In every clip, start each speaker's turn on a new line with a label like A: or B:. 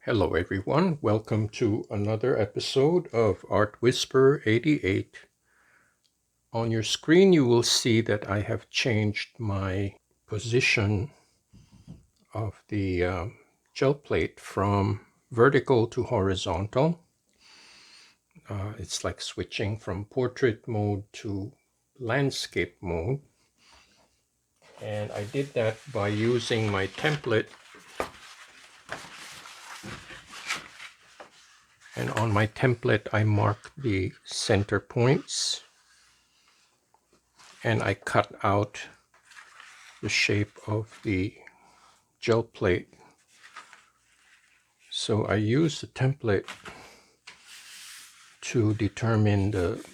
A: Hello everyone, welcome to another episode of Art Whisper 88. On your screen you will see that I have changed my position of the gel plate from vertical to horizontal. It's like switching from portrait mode to landscape mode. And I did that by using my template. And on my template I mark the center points. And I cut out the shape of the gel plate. So I use the template to determine the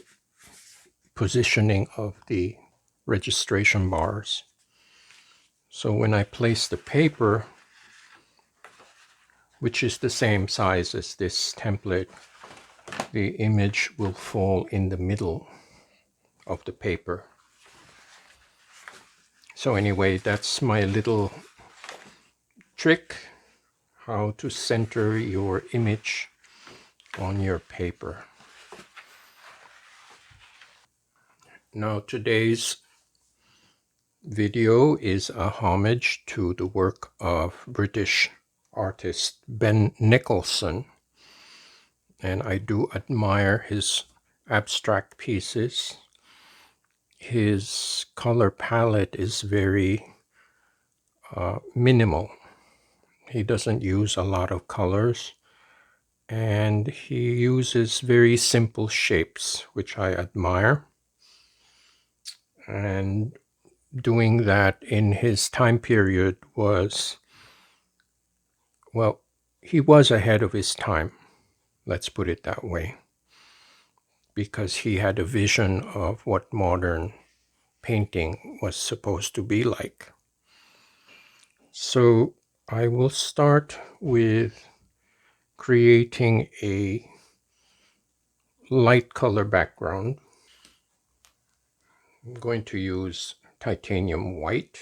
A: positioning of the registration bars. So when I place the paper, which is the same size as this template, the image will fall in the middle of the paper. So anyway, that's my little trick, how to center your image on your paper. Now today's video is a homage to the work of British artist Ben Nicholson, and I do admire his abstract pieces. His color palette is very minimal. He doesn't use a lot of colors, and he uses very simple shapes, which I admire. And doing that in his time period was, well, he was ahead of his time, let's put it that way, because he had a vision of what modern painting was supposed to be like. So I will start with creating a light color background. I'm going to use titanium white.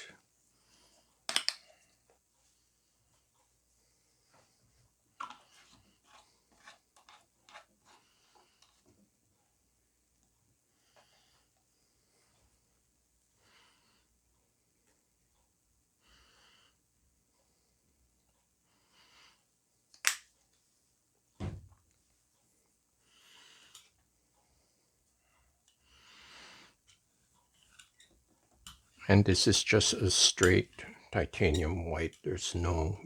A: And this is just a straight titanium white. There's no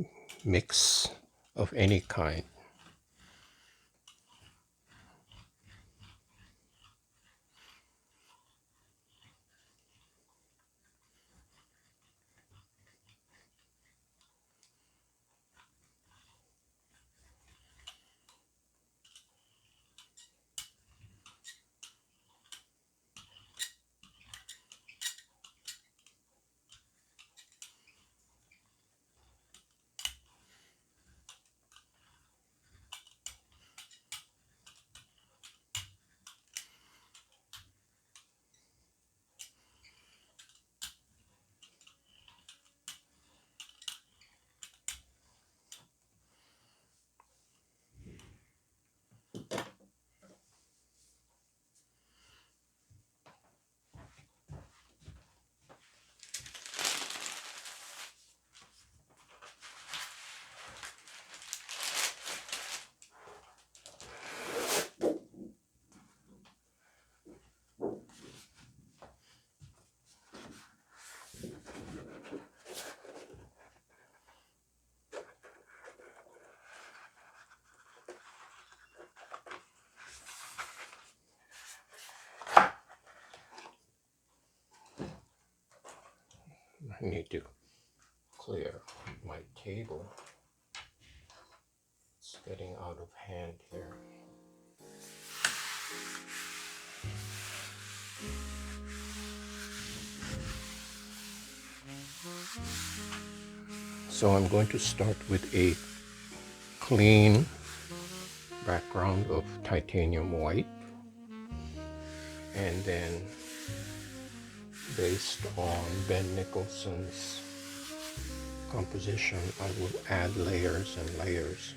A: mix of any kind. I need to clear my table. It's getting out of hand here. So I'm going to start with a clean background of titanium white, and then based on Ben Nicholson's composition, I will add layers and layers.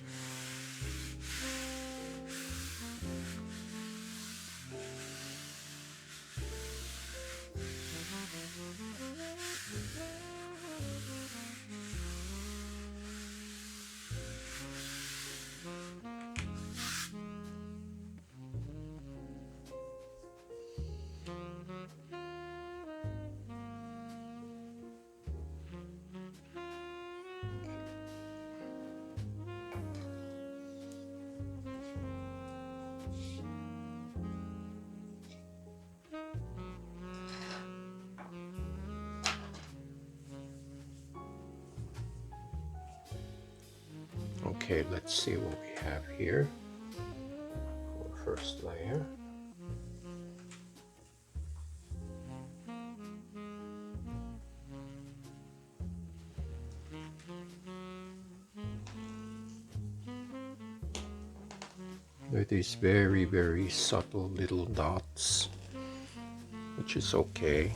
A: Okay, let's see what we have here for first layer. There are these very, very subtle little dots, which is okay.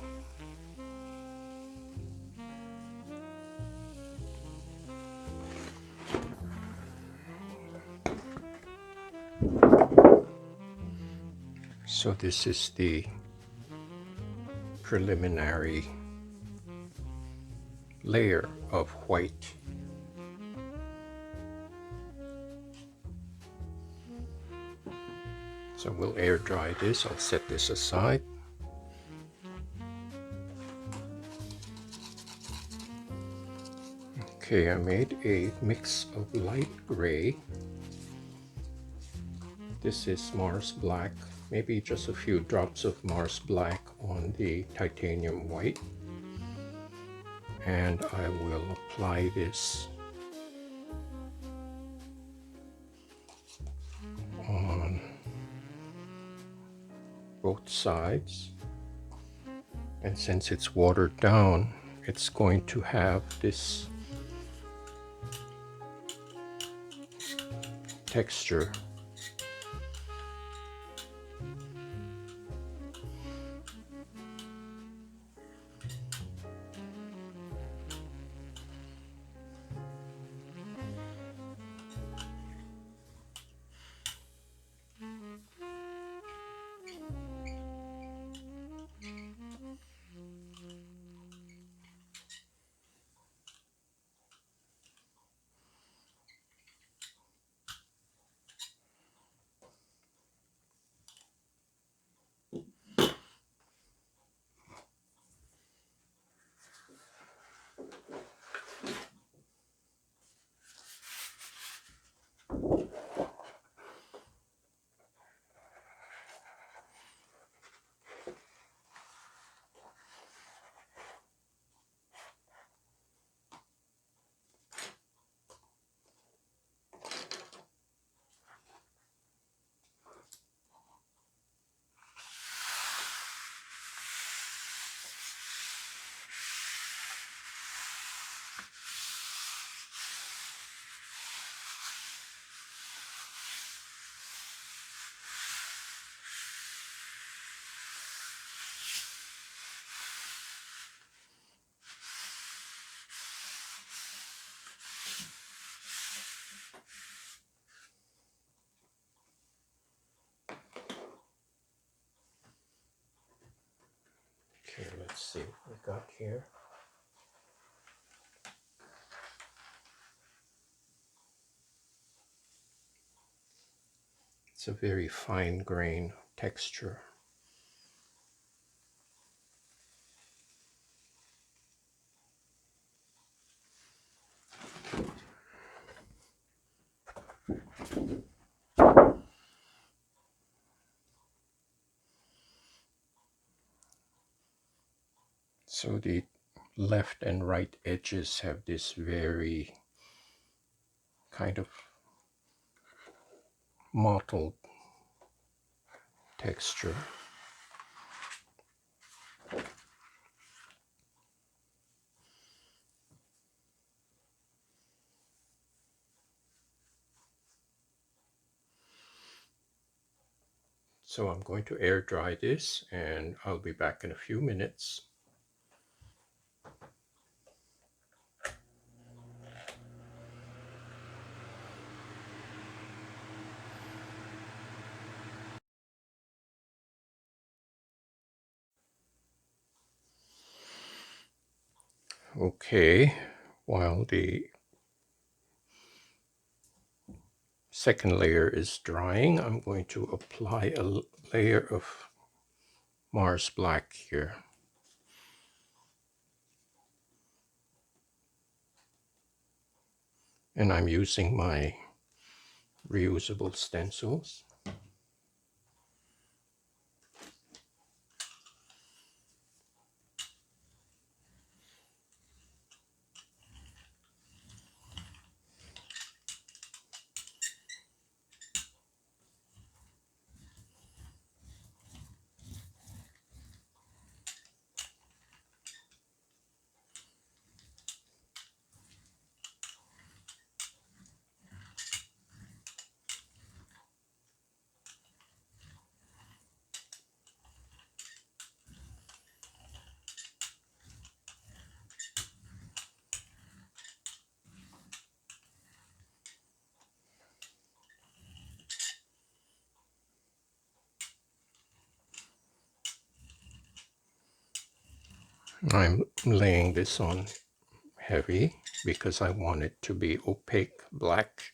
A: So this is the preliminary layer of white. So we'll air dry this. I'll set this aside. Okay, I made a mix of light gray. This is Mars Black, maybe just a few drops of Mars Black on the titanium white. And I will apply this on both sides. And since it's watered down, it's going to have this texture. Okay, let's see what we got here. It's a very fine grain texture. So the left and right edges have this very kind of mottled texture. So I'm going to air dry this and I'll be back in a few minutes. Okay, while the second layer is drying, I'm going to apply a layer of Mars Black here. And I'm using my reusable stencils. I'm laying this on heavy because I want it to be opaque black.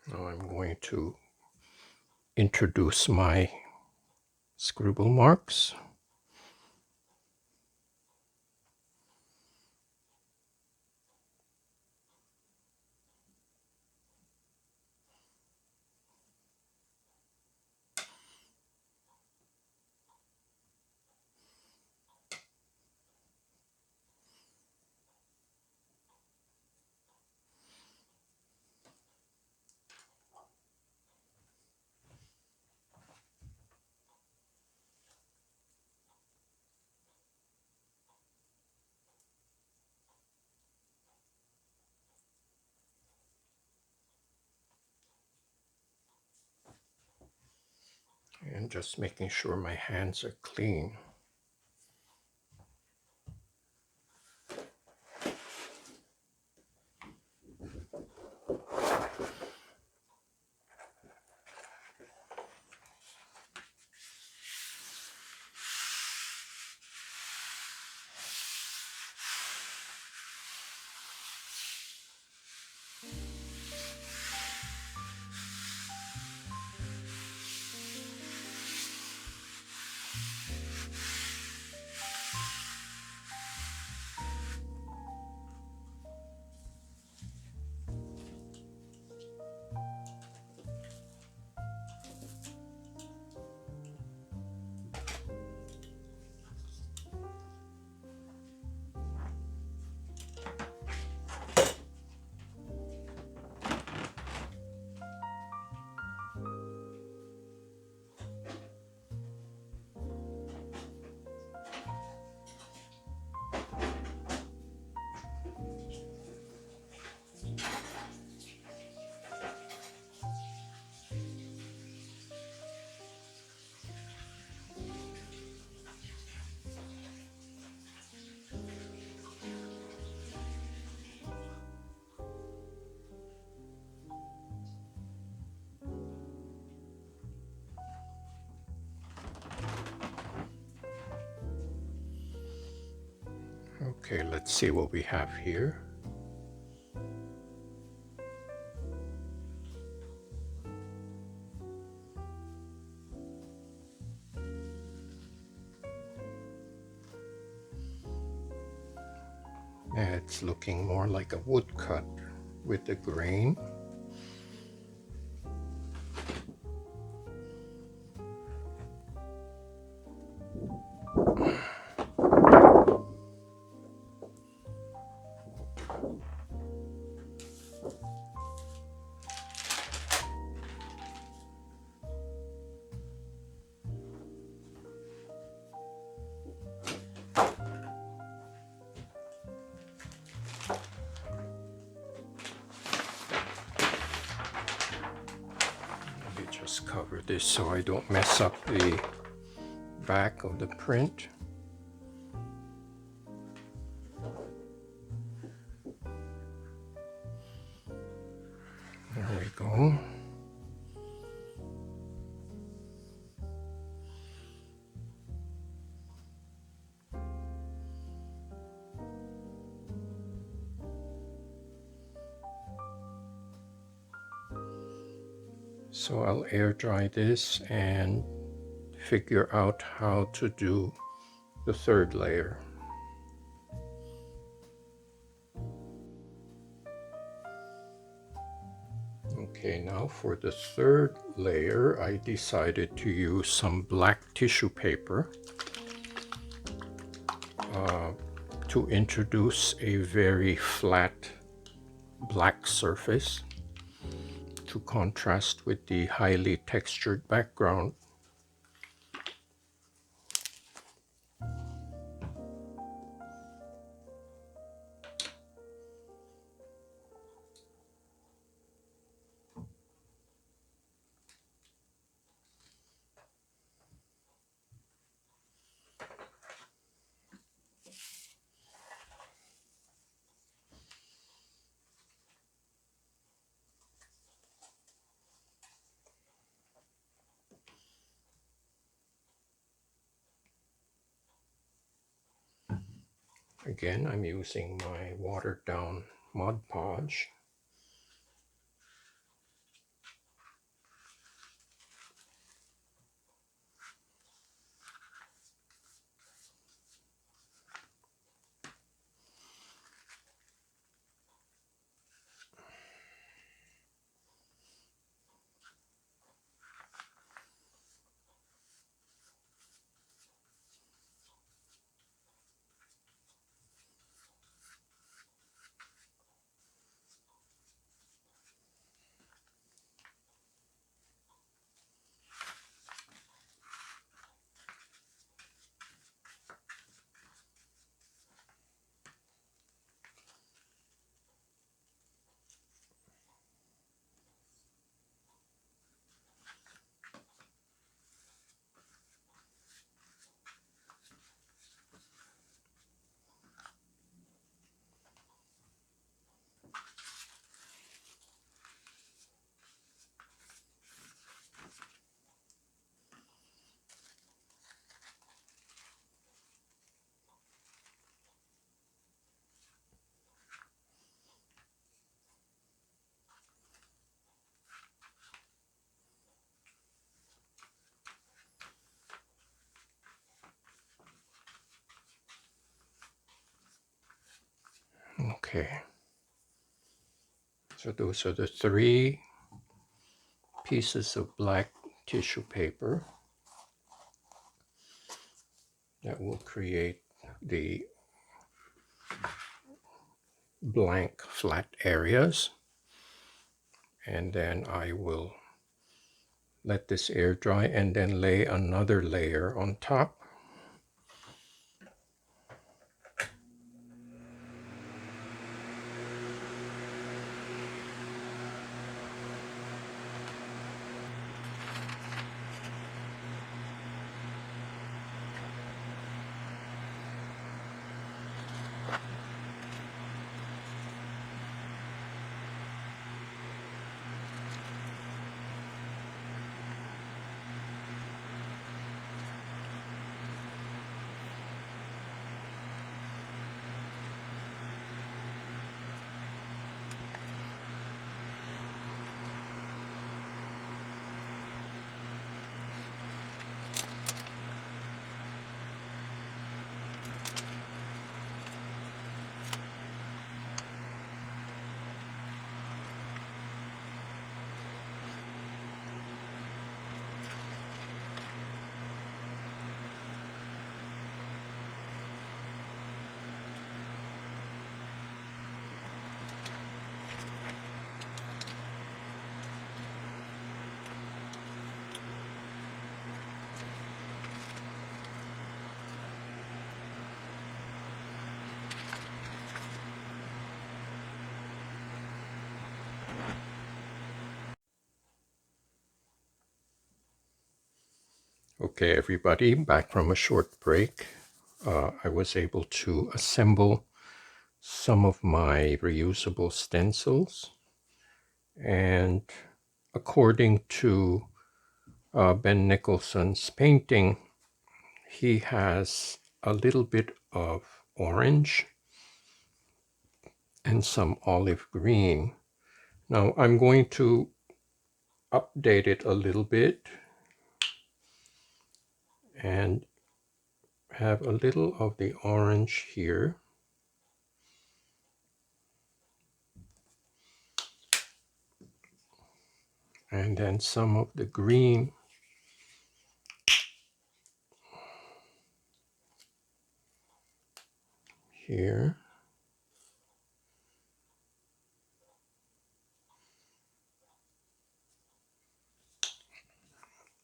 A: Now I'm going to introduce my scribble marks. And just making sure my hands are clean. Okay, let's see what we have here. It's looking more like a woodcut with the grain. Let me just cover this so I don't mess up the back of the print. There we go. So I'll air dry this and figure out how to do the third layer. Okay, now for the third layer, I decided to use some black tissue paper to introduce a very flat black surface to contrast with the highly textured background. Again, I'm using my watered down Mod Podge. Okay, so those are the three pieces of black tissue paper that will create the blank flat areas. And then I will let this air dry and then lay another layer on top. Okay, everybody, back from a short break. I was able to assemble some of my reusable stencils, and according to Ben Nicholson's painting, he has a little bit of orange and some olive green. Now I'm going to update it a little bit and have a little of the orange here. And then some of the green here.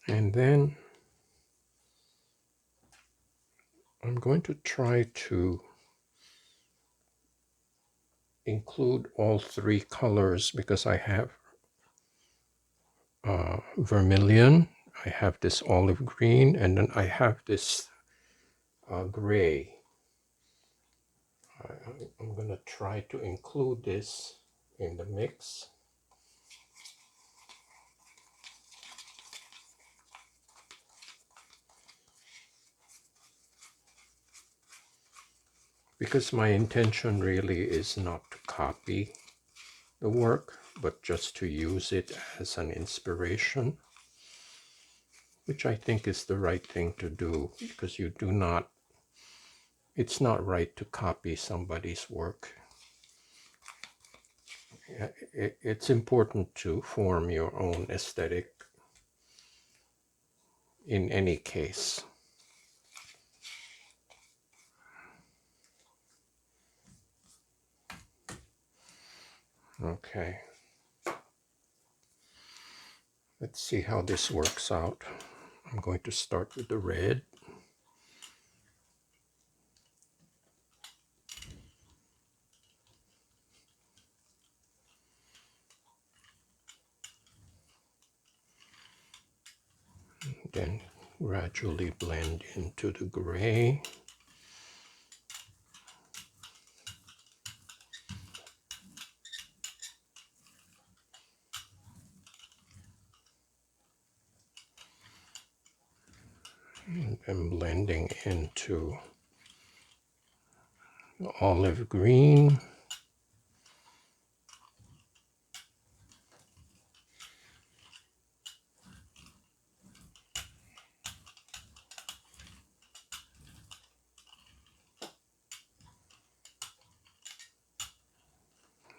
A: And then I'm going to try to include all three colors because I have vermilion, I have this olive green, and then I have this gray. I'm going to try to include this in the mix. Because my intention really is not to copy the work, but just to use it as an inspiration, which I think is the right thing to do, because you do not, it's not right to copy somebody's work. It's important to form your own aesthetic in any case. Okay. Let's see how this works out. I'm going to start with the red. Then gradually blend into the gray. And then blending into the olive green.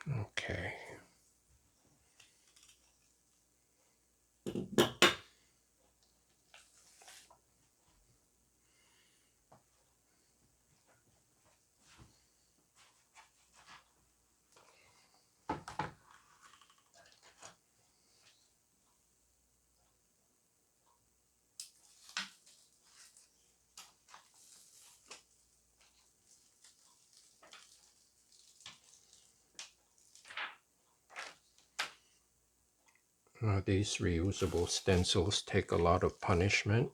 A: Okay. These reusable stencils take a lot of punishment.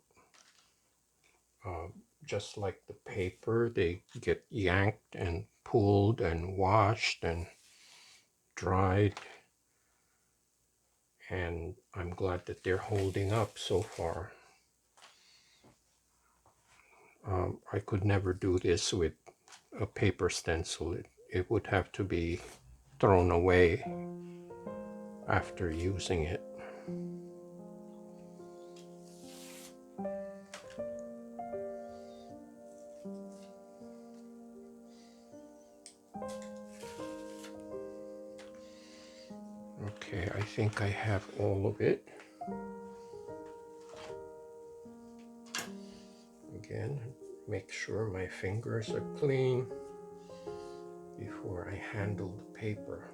A: Just like the paper, they get yanked and pulled and washed and dried. And I'm glad that they're holding up so far. I could never do this with a paper stencil. It would have to be thrown away after using it. Okay, I think I have all of it. Again, make sure my fingers are clean before I handle the paper.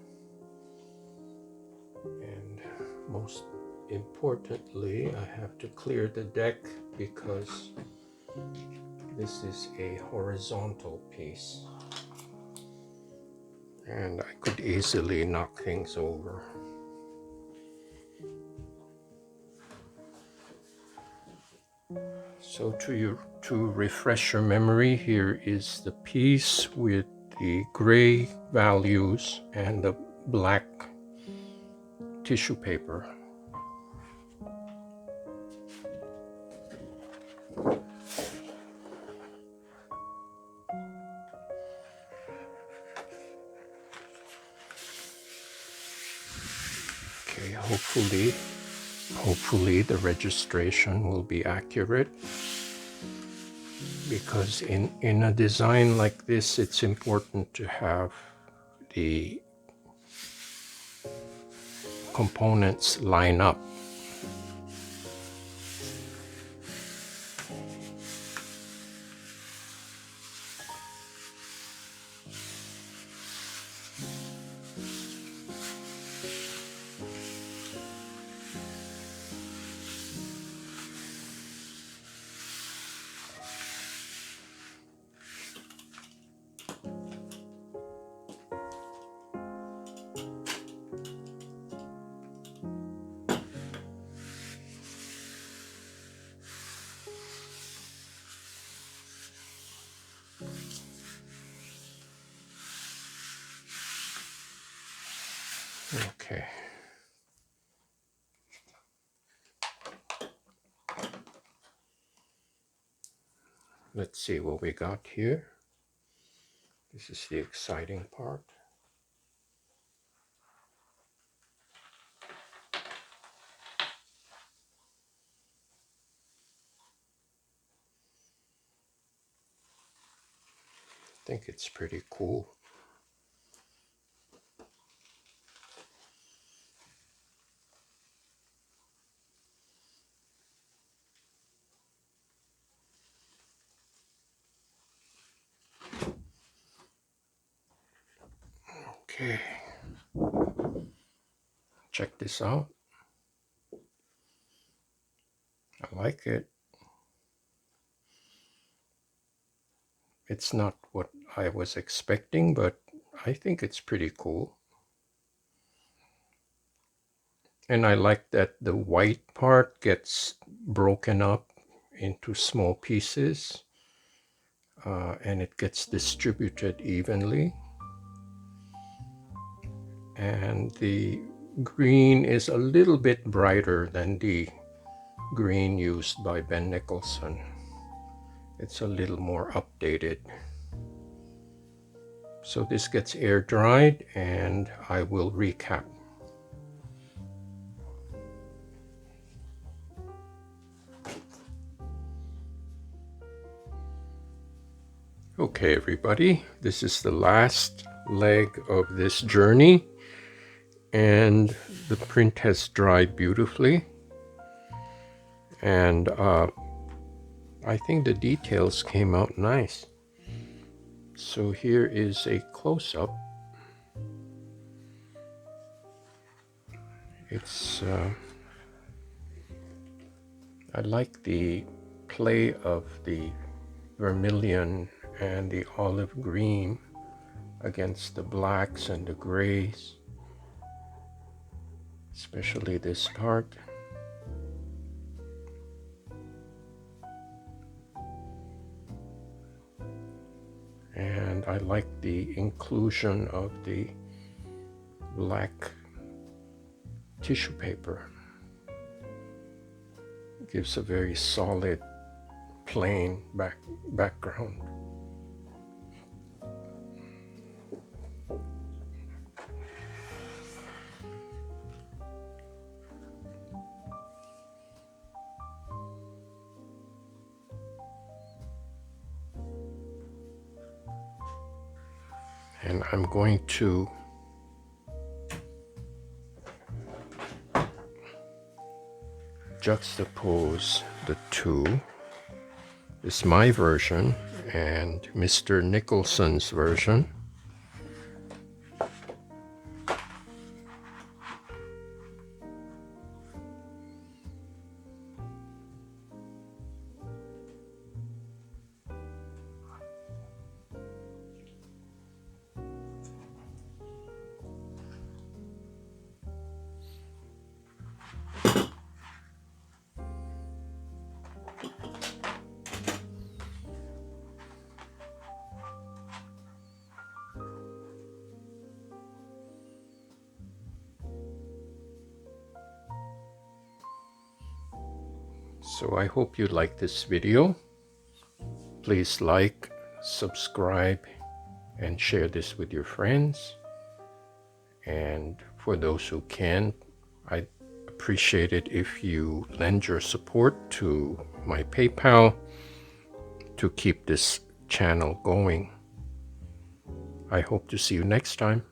A: And most importantly, I have to clear the deck because this is a horizontal piece and I could easily knock things over. So to refresh your memory, here is the piece with the gray values and the black tissue paper. Okay, hopefully Hopefully the registration will be accurate, because in a design like this, it's important to have the components line up. Okay. Let's see what we got here. This is the exciting part. I think it's pretty cool. Okay, check this out. I like it. It's not what I was expecting, but I think it's pretty cool. And I like that the white part gets broken up into small pieces, and it gets distributed evenly. And the green is a little bit brighter than the green used by Ben Nicholson. It's a little more updated. So this gets air dried and I will recap. Okay, everybody, this is the last leg of this journey, and the print has dried beautifully, and I think the details came out nice. So here is a close-up. It's I like the play of the vermilion and the olive green against the blacks and the grays, especially this part. And I like the inclusion of the black tissue paper. It gives a very solid, plain background. And I'm going to juxtapose the two. This is my version and Mr. Nicholson's version. So I hope you like this video. Please like, subscribe, and share this with your friends. And for those who can, I appreciate it if you lend your support to my PayPal to keep this channel going. I hope to see you next time.